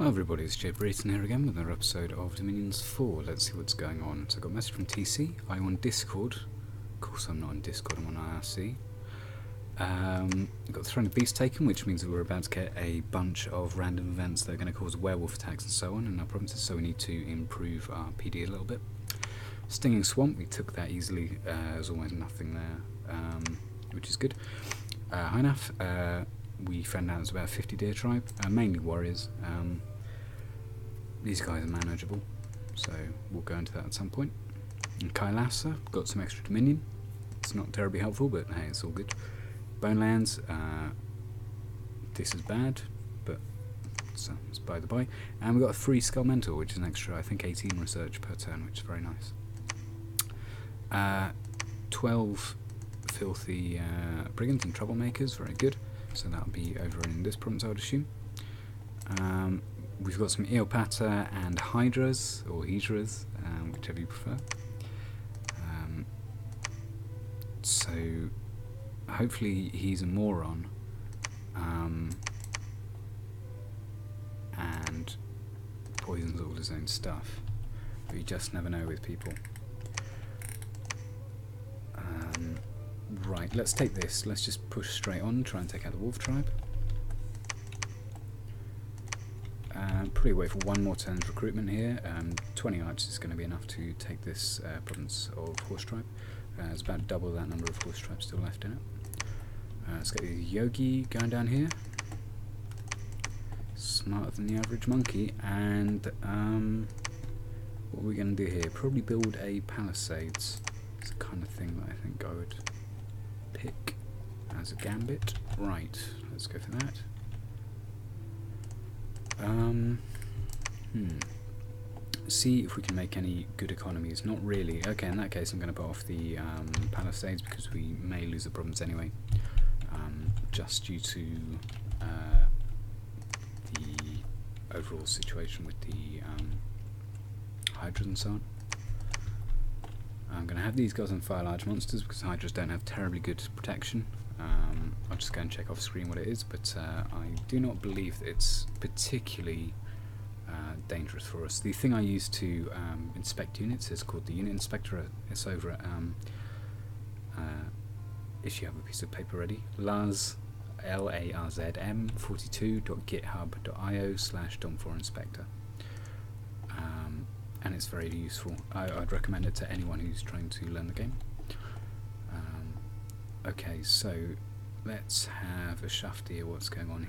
Well, everybody, it's jBrereton here again with another episode of Dominions 4. Let's see what's going on. So I got a message from TC. Are you on Discord? Of course I'm not on Discord, I'm on IRC. I've got the Throne of Beast taken, which means that we're about to get a bunch of random events that are going to cause werewolf attacks and so on in our provinces, so we need to improve our PD a little bit. Stinging Swamp, we took that easily. There's almost nothing there, which is good. Hynaf, we found out it was about a 50 deer tribe, mainly warriors. These guys are manageable, so we'll go into that at some point. And Kailasa, got some extra dominion. It's not terribly helpful, but hey, it's all good. Bonelands, this is bad, but so it's by the by. And we've got a free Skull Mentor, which is an extra, I think, 18 research per turn, which is very nice. 12 filthy brigands and troublemakers, very good. So that'll be over in this province, I would assume. We've got some Eopata and Hydras, or Hydras, whichever you prefer. So hopefully he's a moron, and poisons all his own stuff. But you just never know with people. Right, let's take this. Let's just push straight on, try and take out the wolf tribe. Probably wait for one more turn's recruitment here. 20 archers is going to be enough to take this province of horse tribe. There's about double that number of horse tribes still left in it. Let's get the yogi going down here. Smarter than the average monkey. And what are we going to do here? Probably build a palisades. It's the kind of thing that I think I would pick as a gambit. Right, let's go for that. See if we can make any good economies. Not really. Okay, in that case I'm going to put off the palisades because we may lose the problems anyway, just due to the overall situation with the hydras and so on. I'm going to have these guys on fire large monsters because hydras don't have terribly good protection. I'll just go and check off screen what it is, but I do not believe that it's particularly dangerous for us. The thing I use to inspect units is called the Unit Inspector. It's over at, if you have a piece of paper ready, Laz, LARZM 42.github.io/dom4inspector. And it's very useful. I'd recommend it to anyone who's trying to learn the game. Okay, so let's have a shaft here. What's going on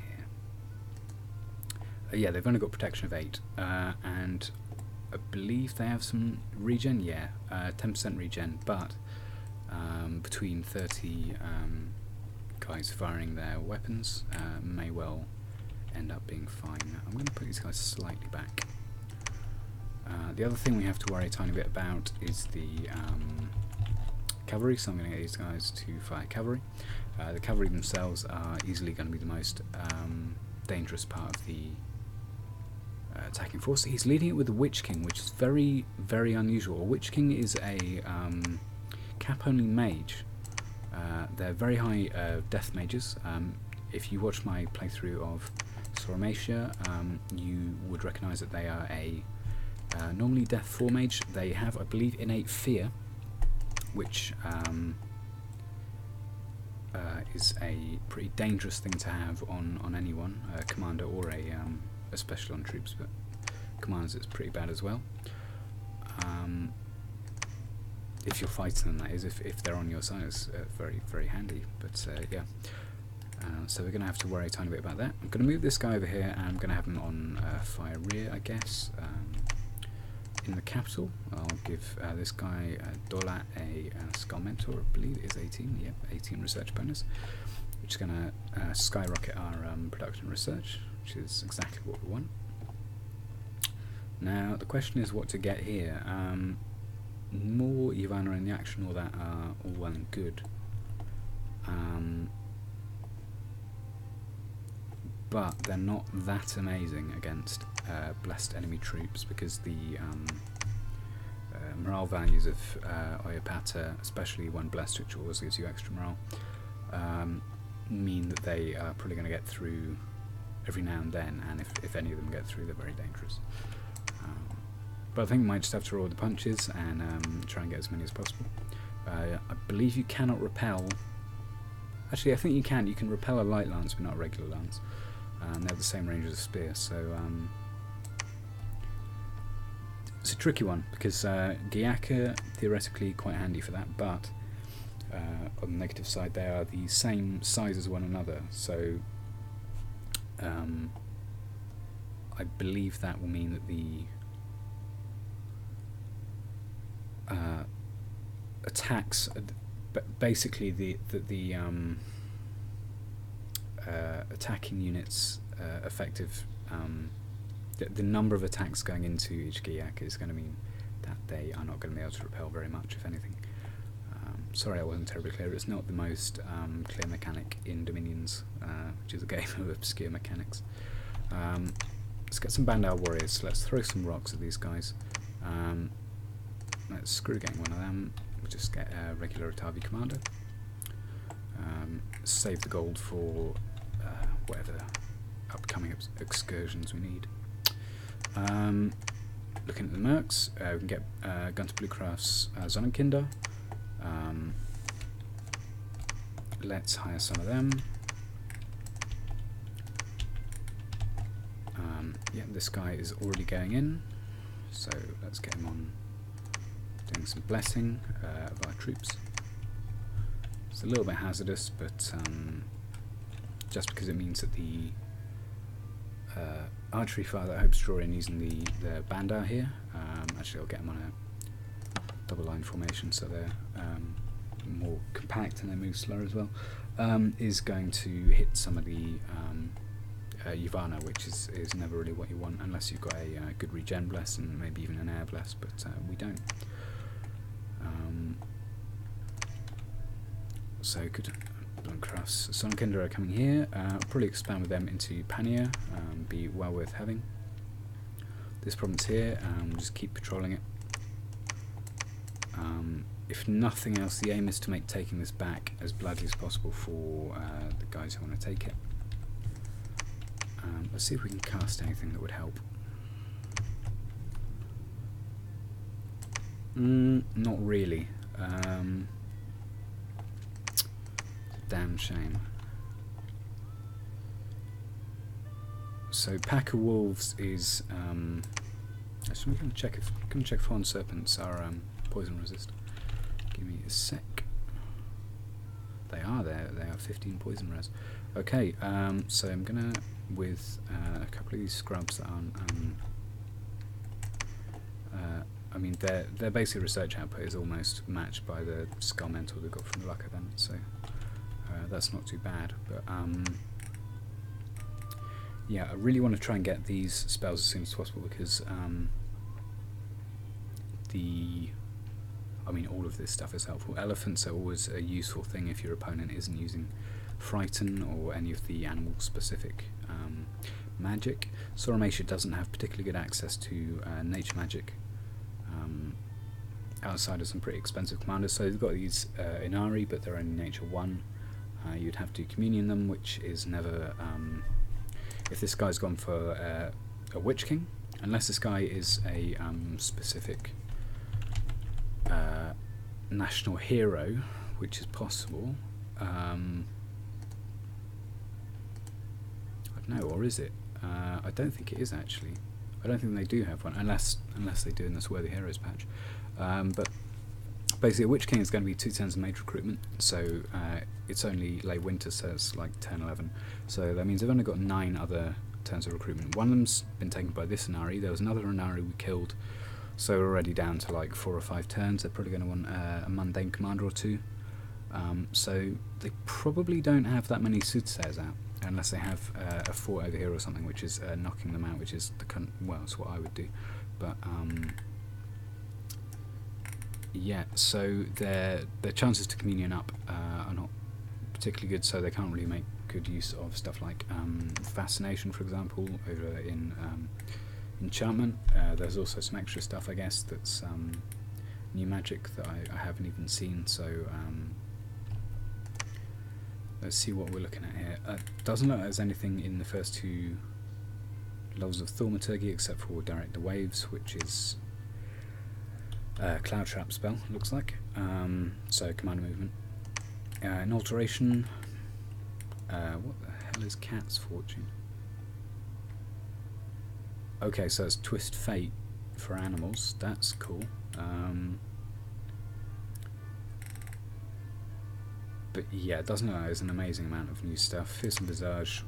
here? Yeah, they've only got protection of 8, and I believe they have some regen. Yeah, 10% regen, but between 30 guys firing their weapons may well end up being fine. I'm going to put these guys slightly back. The other thing we have to worry a tiny bit about is the cavalry, so I'm going to get these guys to fire cavalry. The cavalry themselves are easily going to be the most dangerous part of the attacking force. He's leading it with the Witch King, which is very, very unusual. A Witch King is a cap-only mage. They're very high death mages. If you watch my playthrough of Soramatia, you would recognise that they are a normally death 4 mage. They have, I believe, innate fear, which is a pretty dangerous thing to have on anyone, a commander or especially on troops, but commanders it's pretty bad as well. If you're fighting them, that is. If they're on your side, it's very, very handy. But yeah, so we're going to have to worry a tiny bit about that. I'm going to move this guy over here, and I'm going to have him on fire rear, I guess. In the capital, I'll give this guy Dola a Skull Mentor, I believe it is 18, yep, 18 research bonus, which is going to skyrocket our production research, which is exactly what we want. Now, the question is what to get here. More Ivana in the action, all that are all well and good. But they're not that amazing against blessed enemy troops because the morale values of Eopata, especially when blessed, which always gives you extra morale, mean that they are probably going to get through every now and then, and if any of them get through, they're very dangerous. But I think we might just have to roll the punches and try and get as many as possible. I believe you cannot repel. Actually, I think you can. You can repel a light lance, but not a regular lance. They have the same range as a spear, so it's a tricky one because Gyaka theoretically quite handy for that, but on the negative side, they are the same size as one another. So I believe that will mean that the attacks, basically the attacking units effective, the number of attacks going into each Gyak is going to mean that they are not going to be able to repel very much, if anything. Sorry I wasn't terribly clear, it's not the most clear mechanic in Dominions, which is a game of obscure mechanics. Let's get some Bandar warriors, let's throw some rocks at these guys. Let's screw gang one of them, we'll just get a regular Atavi commander. Save the gold for whatever upcoming excursions we need. Looking at the mercs, we can get Gunter Bluecraft's Sonnenkinder. Let's hire some of them. Yeah, this guy is already going in, so let's get him on doing some blessing of our troops. It's a little bit hazardous, but just because it means that the archery fire that I hope to draw in using the Bandar here, actually I'll get them on a double line formation so they're more compact and they move slower as well, is going to hit some of the Yavana, which is never really what you want unless you've got a good regen bless and maybe even an air bless, but we don't. So good. Bluncrafts, Sonnenkinder are coming here. I'll probably expand with them into Pania, be well worth having. This province here, we'll just keep patrolling it. If nothing else, the aim is to make taking this back as bloody as possible for the guys who want to take it. Let's see if we can cast anything that would help. Not really. Damn shame. So Pack of Wolves is. Actually, I'm going to check if Horned Serpents are poison resist. Give me a sec. They are there. They are 15 poison res. Okay. So I'm gonna with a couple of these scrubs that aren't. I mean, their basic research output is almost matched by the Skull Mental they got from the Luck event, so that's not too bad. But yeah, I really want to try and get these spells as soon as possible because I mean, all of this stuff is helpful. Elephants are always a useful thing if your opponent isn't using Frighten or any of the animal-specific magic. Soramasha doesn't have particularly good access to nature magic outside of some pretty expensive commanders. So they've got these Inari, but they're only nature 1. You'd have to communion them, which is never... if this guy's gone for a Witch King, unless this guy is a specific national hero, which is possible. I don't know, or is it? I don't think it is actually. I don't think they do have one, unless they do in this Worthy Heroes patch. But basically, a Witch King is going to be 2 turns of mage recruitment, so it's only late winter, so it's like 10, 11. So that means they've only got 9 other turns of recruitment. One of them's been taken by this Inari. There was another Inari we killed, so we're already down to like 4 or 5 turns. They're probably going to want a mundane commander or 2. So they probably don't have that many soothsayers out, unless they have a fort over here or something, which is knocking them out, which is well, it's what I would do. But yeah, so their chances to communion up are not particularly good, so they can't really make good use of stuff like fascination, for example, over in enchantment. There's also some extra stuff, I guess, that's new magic that I haven't even seen, so let's see what we're looking at here. Doesn't look like there's anything in the first 2 levels of Thaumaturgy except for Direct the Waves, which is Cloud Trap spell, looks like. So commander movement. An alteration. What the hell is Cat's Fortune? Okay, so it's Twist Fate for animals. That's cool. But yeah, it doesn't look like there's an amazing amount of new stuff. Fearsome Visage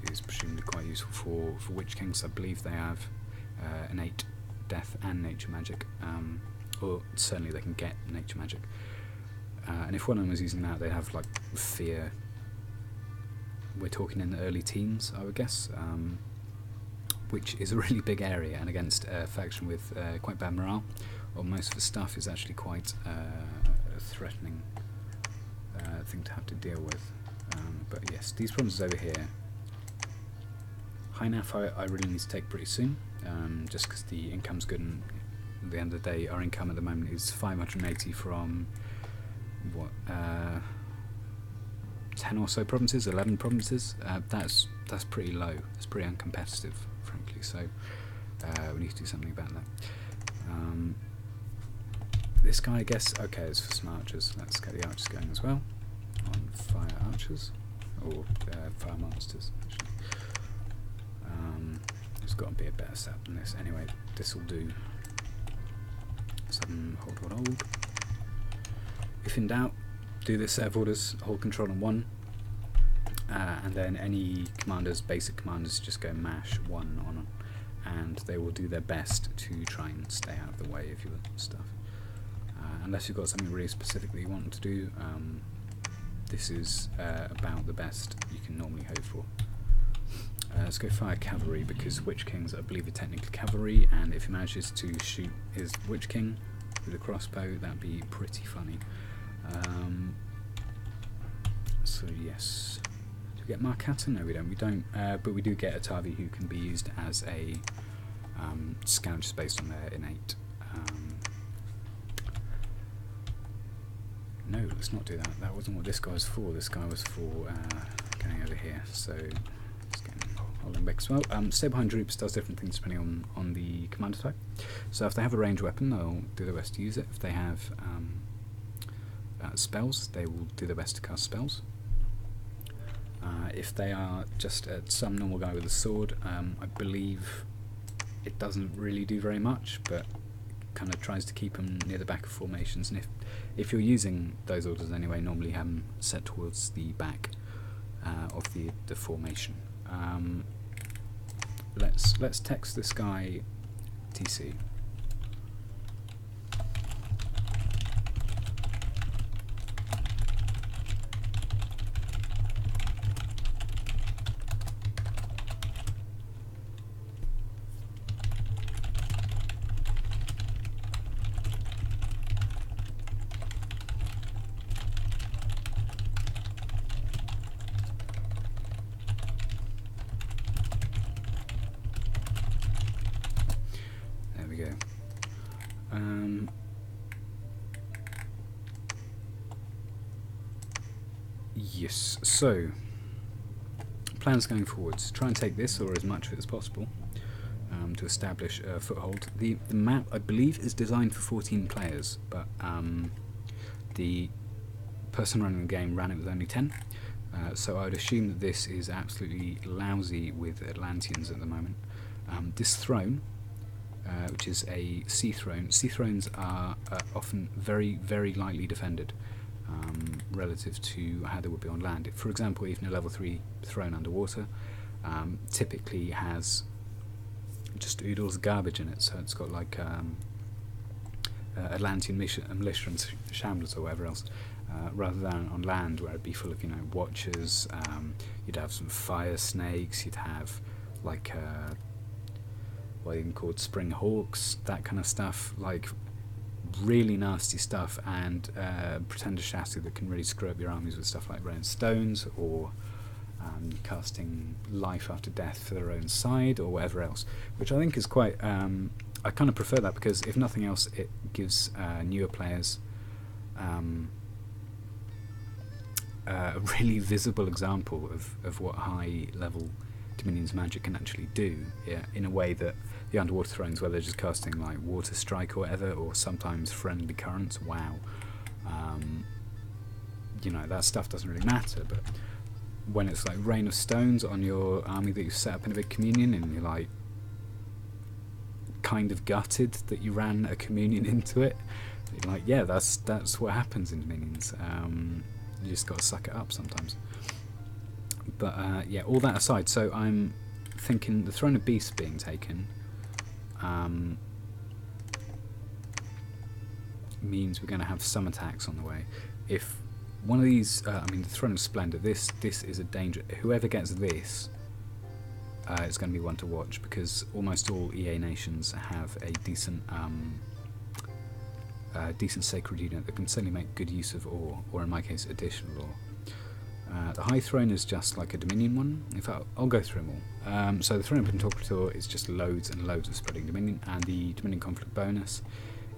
is presumably quite useful for Witch Kings. I believe they have innate death and nature magic, or certainly they can get nature magic. And if one of them was using that, they'd have like fear. We're talking in the early teens, I would guess, which is a really big area, and against a faction with quite bad morale, or most of the stuff is actually quite a threatening thing to have to deal with. But yes, these problems over here. High NAF I really need to take pretty soon, just because the income's good, and at the end of the day our income at the moment is 580 from what, 10 or so provinces, 11 provinces. That's pretty low. It's pretty uncompetitive, frankly. So we need to do something about that. This guy, I guess, okay, it's for some archers. Let's get the archers going as well. On fire archers, or fire monsters, actually. There's got to be a better setup than this. Anyway, this will do. Sudden hold. If in doubt, do this set of orders, hold control on 1, and then any commanders, basic commanders, just go mash 1 on them, and they will do their best to try and stay out of the way of your stuff. Unless you've got something really specific that you want them to do, this is about the best you can normally hope for. Let's go fire cavalry, because Witch Kings I believe are technically cavalry, and if he manages to shoot his Witch King with a crossbow, that'd be pretty funny. So yes, do we get Markata? No, we don't. But we do get Atavi, who can be used as a scout just based on their innate. No, let's not do that. That wasn't what this guy was for. This guy was for going over here. So let's get holding back as well. Stay behind troops does different things depending on the commander type. So if they have a ranged weapon, they'll do their best to use it. If they have spells, they will do their best to cast spells. If they are just some normal guy with a sword, I believe it doesn't really do very much, but kind of tries to keep them near the back of formations. And if you're using those orders anyway, normally have them set towards the back of the formation. Let's text this guy TC. Yes, so plans going forwards. Try and take this, or as much of it as possible, to establish a foothold. The map, I believe, is designed for 14 players, but the person running the game ran it with only 10. So I would assume that this is absolutely lousy with Atlanteans at the moment. This throne, which is a sea throne. Sea thrones are often very, very lightly defended relative to how they would be on land. For example, even a level 3 throne underwater typically has just oodles of garbage in it, so it's got like Atlantean militia and shamblers or whatever else, rather than on land where it'd be full of, watchers. You'd have some fire snakes, you'd have like what are even called spring hawks, that kind of stuff, like really nasty stuff, and pretender chassis that can really screw up your armies with stuff like rain stones, or casting life after death for their own side, or whatever else, which I think is quite I kind of prefer that, because if nothing else it gives newer players a really visible example of what high level Dominion's magic can actually do, in a way that the Underwater Thrones, where they're just casting like Water Strike or whatever, or sometimes Friendly Currents, wow. That stuff doesn't really matter, but when it's like Rain of Stones on your army that you set up in a big communion, and you're like kind of gutted that you ran a communion into it, you're like, yeah, that's what happens in Dominions. You just got to suck it up sometimes. But all that aside, so I'm thinking the Throne of Beasts being taken means we're going to have some attacks on the way. If one of these, the Throne of Splendor, this is a danger. Whoever gets this is going to be one to watch, because almost all EA nations have a decent sacred unit that can certainly make good use of ore, or in my case, additional ore. The High Throne is just like a Dominion one. In fact, I'll go through them all. So the Throne of Pantocrator is just loads and loads of spreading Dominion, and the Dominion Conflict bonus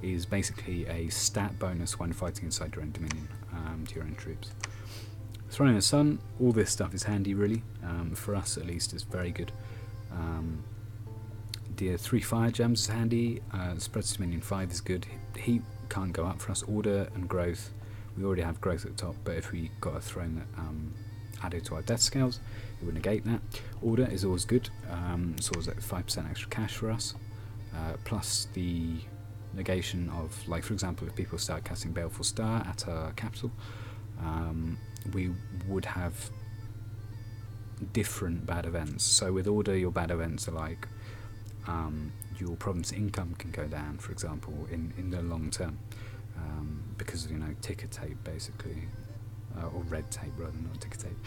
is basically a stat bonus when fighting inside your own Dominion to your own troops. Throne of the Sun, all this stuff is handy really. For us at least, it's very good. The 3 Fire Gems is handy. Spreads to Dominion 5 is good. Heat can't go up for us. Order and Growth, we already have Growth at the top, but if we got a throne that added to our death scales, it would negate that. Order is always good. It's always at 5% extra cash for us, plus the negation of, like for example, if people start casting Baleful Star at our capital, we would have different bad events. So with Order, your bad events are like your province income can go down, for example, in the long term, because of ticker tape basically, or red tape rather than not ticker tape.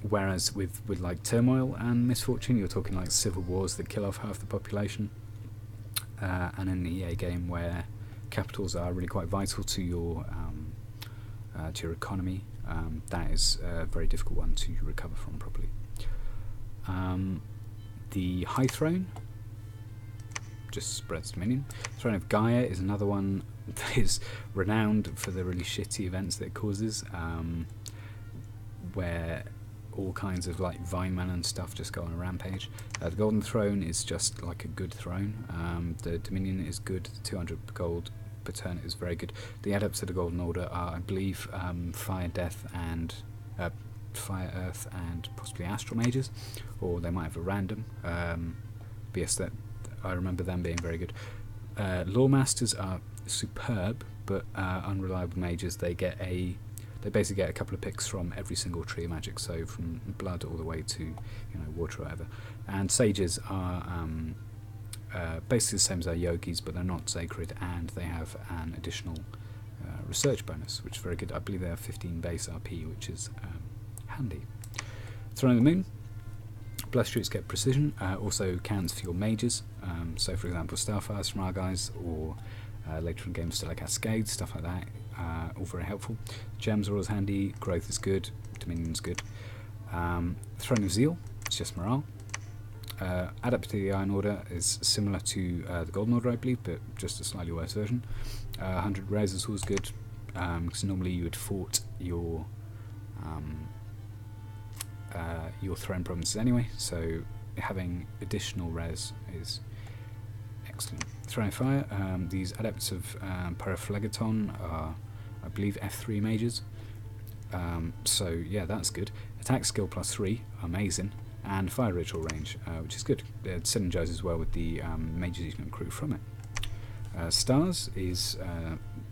Whereas with like Turmoil and Misfortune, you're talking like civil wars that kill off half the population. And in the EA game, where capitals are really quite vital to your economy, that is a very difficult one to recover from properly. The High Throne just spreads Dominion. Throne of Gaia is another one that is renowned for the really shitty events that it causes, where all kinds of like Vineman and stuff just go on a rampage. The Golden Throne is just like a good throne. The Dominion is good. The 200 gold per turn is very good. The Adepts of the Golden Order are, I believe, Fire, Death, and Fire, Earth, and possibly Astral Mages, or they might have a random. But yes, that I remember them being very good. Lore Masters are superb, but unreliable mages. They basically get a couple of picks from every single tree of magic, so from blood all the way to water or whatever. And sages are basically the same as our yogis, but they're not sacred, and they have an additional research bonus, which is very good. I believe they have 15 base RP, which is handy. Throne of the Moon. Blessed Troops get precision, also counts for your mages, so for example Starfires from our guys, or later in games Stellar Cascade, stuff like that, all very helpful. Gems are always handy, Growth is good, Dominion's good. Throne of Zeal, it's just morale. Adept to the Iron Order is similar to the Golden Order, I believe, but just a slightly worse version. 100 res is always good, because normally you would fort your throne provinces anyway, so having additional res is excellent. Throne of Fire, these Adepts of Paraphlegeton are, I believe, F3 mages, so yeah, that's good. Attack skill +3, amazing, and fire ritual range, which is good. It synergizes well with the mages you can accrue from it. Stars is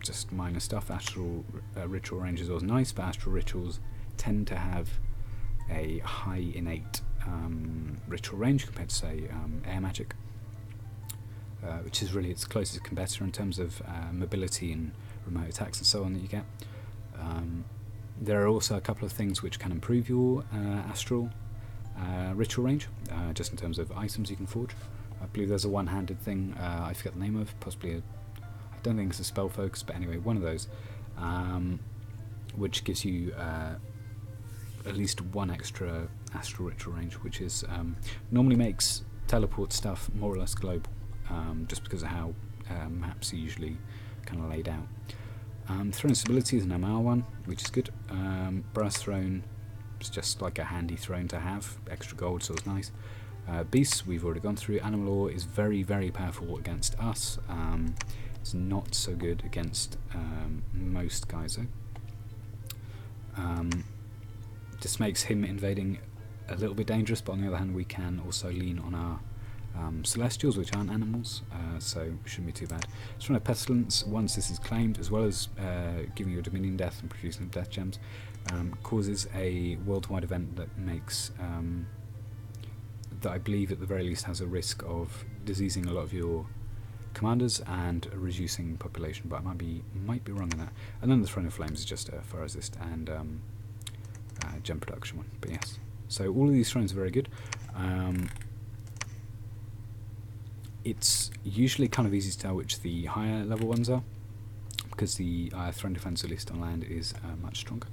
just minor stuff. Astral ritual range is always nice, but astral rituals tend to have a high innate ritual range compared to, say, air magic, which is really its closest competitor in terms of mobility and remote attacks and so on that you get. There are also a couple of things which can improve your astral ritual range, just in terms of items you can forge. I believe there's a one-handed thing, I forget the name of, possibly I don't think it's a spell focus, but anyway, one of those, which gives you at least one extra astral ritual range, which is normally makes teleport stuff more or less global, just because of how maps are usually kind of laid out. Throne stability is an MR one, which is good. Brass throne is just like a handy throne to have, extra gold, so it's nice. Beasts we've already gone through. Animal law is very, very powerful against us. It's not so good against most guys though. This makes him invading a little bit dangerous, but on the other hand we can also lean on our celestials, which aren't animals, so shouldn't be too bad. Throne of Pestilence, once this is claimed, as well as giving you a Dominion Death and producing death gems, causes a worldwide event that makes that I believe at the very least has a risk of diseasing a lot of your commanders and reducing population, but I might be wrong in that. And then the Throne of Flames is just a fire resist and gem production one. But yes, so all of these thrones are very good. It's usually kind of easy to tell which the higher level ones are, because the throne defense, at least on land, is much stronger.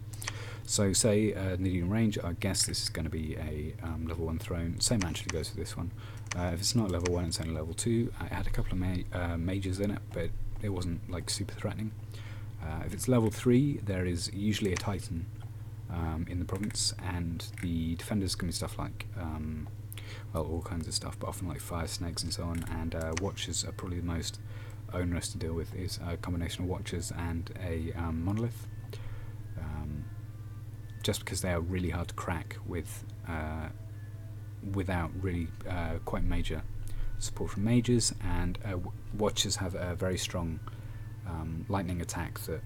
So say medium range, I guess this is going to be a level 1 throne. Same actually goes for this one. If it's not level 1, it's only level 2. It had a couple of mages in it, but it wasn't like super threatening. If it's level 3, there is usually a titan in the province, and the defenders can be stuff like well, all kinds of stuff, but often like fire snakes and so on, and watchers are probably the most onerous to deal with. Is a combination of watchers and a monolith, just because they are really hard to crack with without really quite major support from mages, and watchers have a very strong lightning attack that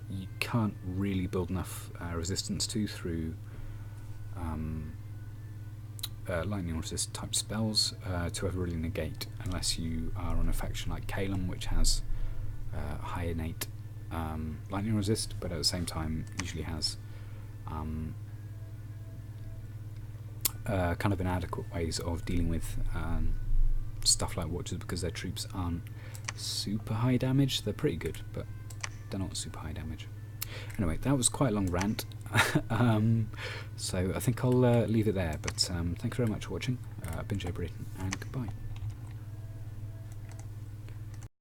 you can't really build enough resistance to through lightning resist type spells to ever really negate, unless you are on a faction like Kailasa, which has high innate lightning resist, but at the same time usually has kind of inadequate ways of dealing with stuff like watchers, because their troops aren't super high damage. They're pretty good, but they're not super high damage. Anyway, that was quite a long rant. So I think I'll leave it there, but thank you very much for watching. I've been jBrereton, and goodbye.